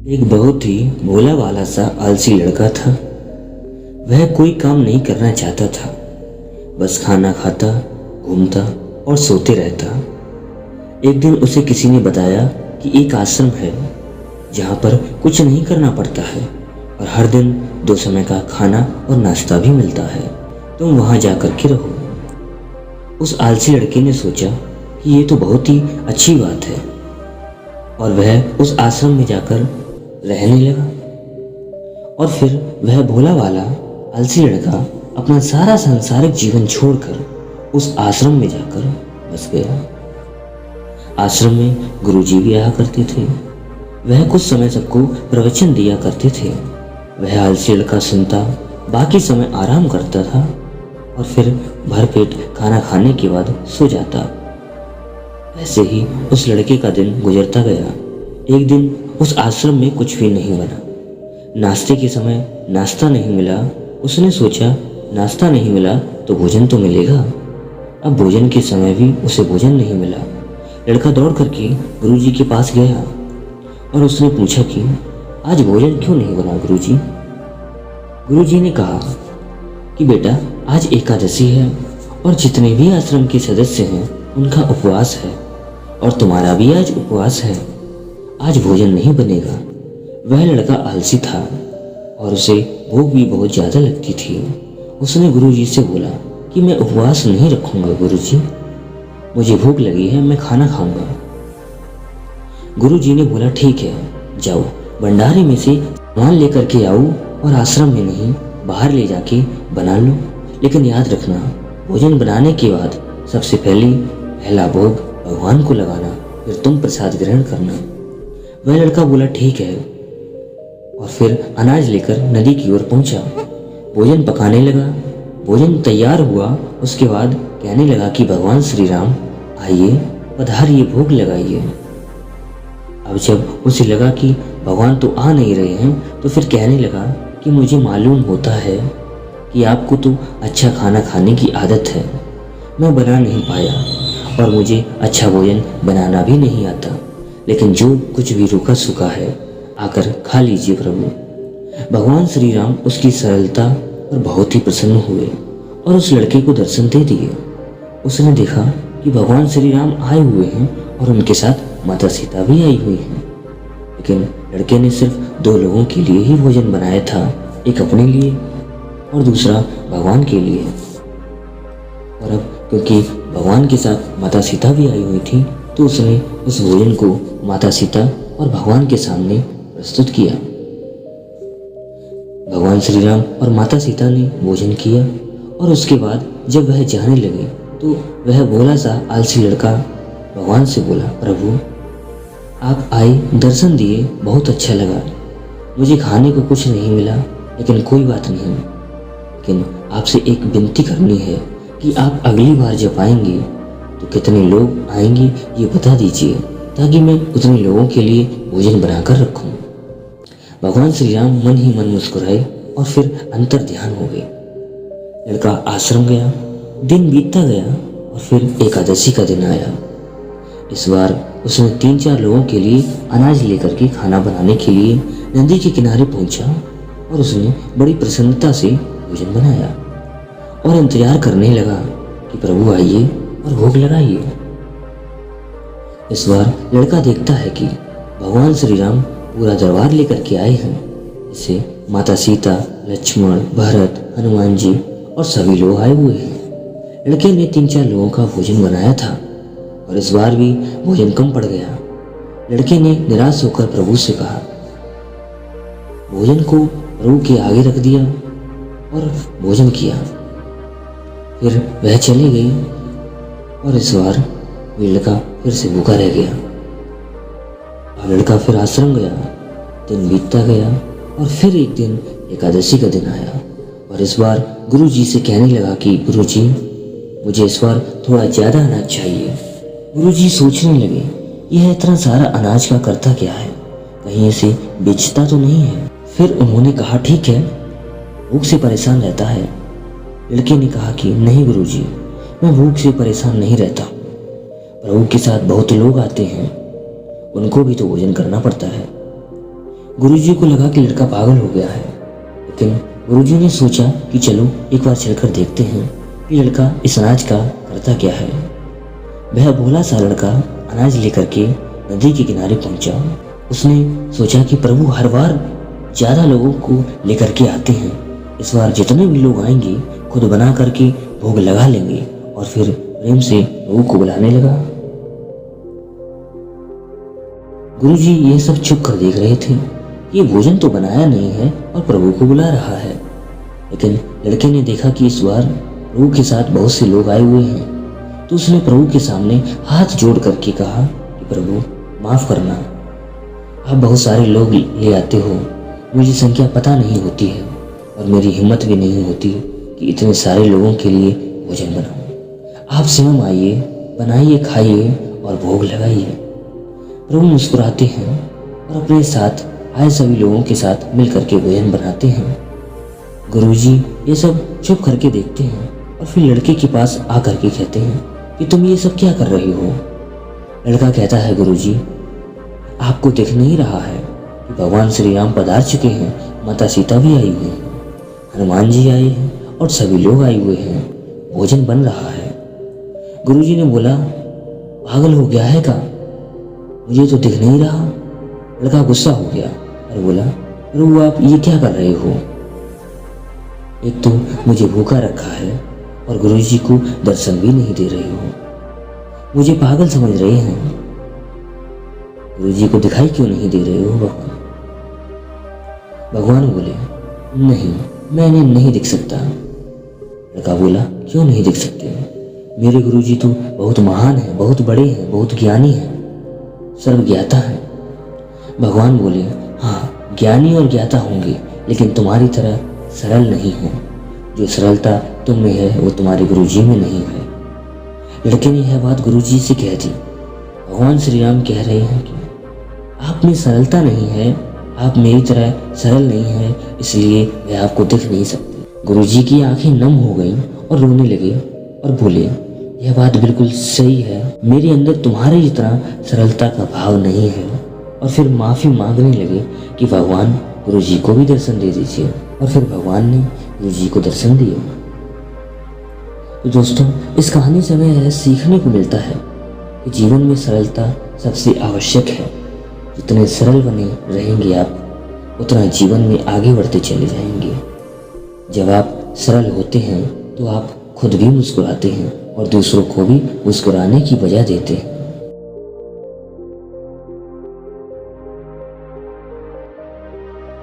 एक बहुत ही भोला भाला सा आलसी लड़का था। वह कोई काम नहीं करना चाहता था, बस खाना खाता, घूमता और सोते रहता। एक दिन उसे किसी ने बताया कि एक आश्रम है जहाँ पर कुछ नहीं करना पड़ता है और हर दिन 2 समय का खाना और नाश्ता भी मिलता है। तुम वहाँ जा कर के रहो। उस आलसी लड़के ने सोचा कि ये तो बहुत ही अच्छी बात है और वह उस आश्रम में जाकर रहने लगा। और फिर वह भोला वाला आलसी लड़का अपना सारा सांसारिक जीवन छोड़कर उस आश्रम में जाकर बस गया। आश्रम में गुरुजी भी आया करते थे। वह कुछ समय सबको प्रवचन दिया करते थे। वह आलसी लड़का सुनता, बाकी समय आराम करता था और फिर भरपेट खाना खाने के बाद सो जाता। ऐसे ही उस लड़के का दिन गुजरता गया। एक दिन उस आश्रम में कुछ भी नहीं बना। नाश्ते के समय नाश्ता नहीं मिला। उसने सोचा नाश्ता नहीं मिला तो भोजन तो मिलेगा। अब भोजन के समय भी उसे भोजन नहीं मिला। लड़का दौड़ करके गुरुजी के पास गया और उसने पूछा कि आज भोजन क्यों नहीं बना गुरुजी। गुरुजी ने कहा कि बेटा आज एकादशी है और जितने भी आश्रम के सदस्य हैं उनका उपवास है और तुम्हारा भी आज उपवास है। आज भोजन नहीं बनेगा। वह लड़का आलसी था और उसे भूख भी बहुत ज़्यादा लगती थी। उसने गुरुजी से बोला कि मैं उपवास नहीं रखूंगा गुरुजी, मुझे भूख लगी है, मैं खाना खाऊंगा। गुरुजी ने बोला ठीक है, जाओ भंडारे में से सामान लेकर के आओ और आश्रम में नहीं बाहर ले जाके बना लो, लेकिन याद रखना भोजन बनाने के बाद सबसे पहला भोग भगवान को लगाना, फिर तुम प्रसाद ग्रहण करना। वह लड़का बोला ठीक है और फिर अनाज लेकर नदी की ओर पहुंचा। भोजन पकाने लगा। भोजन तैयार हुआ। उसके बाद कहने लगा कि भगवान श्री राम आइए, पधारिए, भोग लगाइए। अब जब उसे लगा कि भगवान तो आ नहीं रहे हैं तो फिर कहने लगा कि मुझे मालूम होता है कि आपको तो अच्छा खाना खाने की आदत है, मैं बना नहीं पाया और मुझे अच्छा भोजन बनाना भी नहीं आता, लेकिन जो कुछ भी रूखा सूखा है आकर खा लीजिए प्रभु। भगवान श्री राम उसकी सरलता पर बहुत ही प्रसन्न हुए और उस लड़के को दर्शन दे दिए। उसने देखा कि भगवान श्री राम आए हुए हैं और उनके साथ माता सीता भी आई हुई हैं, लेकिन लड़के ने सिर्फ 2 लोगों के लिए ही भोजन बनाया था, एक अपने लिए और दूसरा भगवान के लिए। और अब क्योंकि भगवान के साथ माता सीता भी आई हुई थी तो उसने उस भोजन को माता सीता और भगवान के सामने प्रस्तुत किया। भगवान श्री राम और माता सीता ने भोजन किया और उसके बाद जब वह जाने लगे तो वह भोला सा आलसी लड़का भगवान से बोला, प्रभु आप आए, दर्शन दिए, बहुत अच्छा लगा। मुझे खाने को कुछ नहीं मिला, लेकिन कोई बात नहीं, लेकिन आपसे एक विनती करनी है कि आप अगली बार जब आएंगे तो कितने लोग आएंगे ये बता दीजिए, ताकि मैं उतने लोगों के लिए भोजन बनाकर रखूं। भगवान श्री राम मन ही मन मुस्कुराए और फिर अंतर ध्यान हो गए। लड़का आश्रम गया। दिन बीतता गया और फिर एकादशी का दिन आया। इस बार उसने 3-4 लोगों के लिए अनाज लेकर के खाना बनाने के लिए नदी के किनारे पहुंचा और उसने बड़ी प्रसन्नता से भोजन बनाया और इंतजार करने लगा कि प्रभु आइए और भोग लगाइए। इस बार लड़का देखता है कि भगवान श्री राम पूरा दरबार लेकर के आए हैं। इससे माता सीता, लक्ष्मण, भरत, हनुमान जी और सभी लोग आए हुए हैं। लड़के ने 3-4 लोगों का भोजन बनाया था और इस बार भी भोजन कम पड़ गया। लड़के ने निराश होकर प्रभु से कहा, भोजन को प्रभु के आगे रख दिया और भोजन किया। फिर वह चली गई और इस बार वह लड़का फिर से भूखा रह गया। अब लड़का फिर आश्रम गया। दिन बीतता गया और फिर एक दिन एकादशी का दिन आया और इस बार गुरुजी से कहने लगा कि गुरुजी मुझे इस बार थोड़ा ज़्यादा अनाज चाहिए। गुरुजी सोचने लगे यह इतना सारा अनाज का करता क्या है, कहीं इसे बेचता तो नहीं है। फिर उन्होंने कहा ठीक है, भूख से परेशान रहता है। लड़के ने कहा कि नहीं गुरुजी, मैं भूख से परेशान नहीं रहता, प्रभु के साथ बहुत लोग आते हैं, उनको भी तो भोजन करना पड़ता है। गुरुजी को लगा कि लड़का पागल हो गया है, लेकिन गुरुजी ने सोचा कि चलो एक बार चलकर देखते हैं कि लड़का इस अनाज का करता क्या है। वह भोला सा लड़का अनाज लेकर के नदी के किनारे पहुंचा। उसने सोचा कि प्रभु हर बार ज्यादा लोगों को लेकर के आते हैं, इस बार जितने भी लोग आएंगे खुद बना करके भोग लगा लेंगे। और फिर प्रेम से लोगों को बुलाने लगा। गुरुजी ये सब छुप कर देख रहे थे। ये भोजन तो बनाया नहीं है और प्रभु को बुला रहा है, लेकिन लड़के ने देखा कि इस बार प्रभु के साथ बहुत से लोग आए हुए हैं, तो उसने प्रभु के सामने हाथ जोड़ करके कहा कि प्रभु माफ करना, आप बहुत सारे लोग ले आते हो, मुझे संख्या पता नहीं होती है और मेरी हिम्मत भी नहीं होती कि इतने सारे लोगों के लिए भोजन बनाऊं। आप स्वयं आइए, बनाइए, खाइए और भोग लगाइए। प्रभु मुस्कुराते हैं और अपने साथ आए सभी लोगों के साथ मिल करके भोजन बनाते हैं। गुरुजी ये सब चुप करके देखते हैं और फिर लड़के के पास आकर के कहते हैं कि तुम ये सब क्या कर रहे हो। लड़का कहता है गुरुजी, आपको दिख नहीं रहा है कि भगवान श्री राम पधार चुके हैं, माता सीता भी आई हुई हैं, हनुमान जी आए हैं और सभी लोग आए हुए हैं, भोजन बन रहा है। गुरुजी ने बोला, पागल हो गया है क्या, मुझे तो दिख नहीं रहा। लड़का गुस्सा हो गया और बोला, प्रभु आप ये क्या कर रहे हो, एक तो मुझे भूखा रखा है और गुरुजी को दर्शन भी नहीं दे रहे हो, मुझे पागल समझ रहे हैं, गुरुजी को दिखाई क्यों नहीं दे रहे हो भगवान। भगवान बोले, नहीं, मैं इन्हें नहीं दिख सकता। लड़का बोला, क्यों नहीं दिख सकते, मेरे गुरुजी तो बहुत महान है, बहुत बड़े हैं, बहुत ज्ञानी हैं, सर्वज्ञाता है। भगवान बोले, हाँ ज्ञानी और ज्ञाता होंगे, लेकिन तुम्हारी तरह सरल नहीं है। जो सरलता तुम में है वो तुम्हारे गुरुजी में नहीं है। लड़के ने यह बात गुरुजी से कह दी। भगवान श्री राम कह रहे हैं कि आप में सरलता नहीं है, आप मेरी तरह सरल नहीं है, इसलिए वे आपको दिख नहीं सकते। गुरुजी की आंखें नम हो गईं और रोने लगे और बोले, यह बात बिल्कुल सही है, मेरे अंदर तुम्हारे जितना सरलता का भाव नहीं है। और फिर माफी मांगने लगे कि भगवान गुरुजी को भी दर्शन दे दीजिए। और फिर भगवान ने गुरुजी को दर्शन दिए। तो दोस्तों, इस कहानी से हमें यह सीखने को मिलता है कि जीवन में सरलता सबसे आवश्यक है। जितने सरल बने रहेंगे आप, उतना जीवन में आगे बढ़ते चले जाएंगे। जब आप सरल होते हैं तो आप खुद भी मुस्कुराते हैं और दूसरों को भी मुस्कुराने की वजह देते हैं।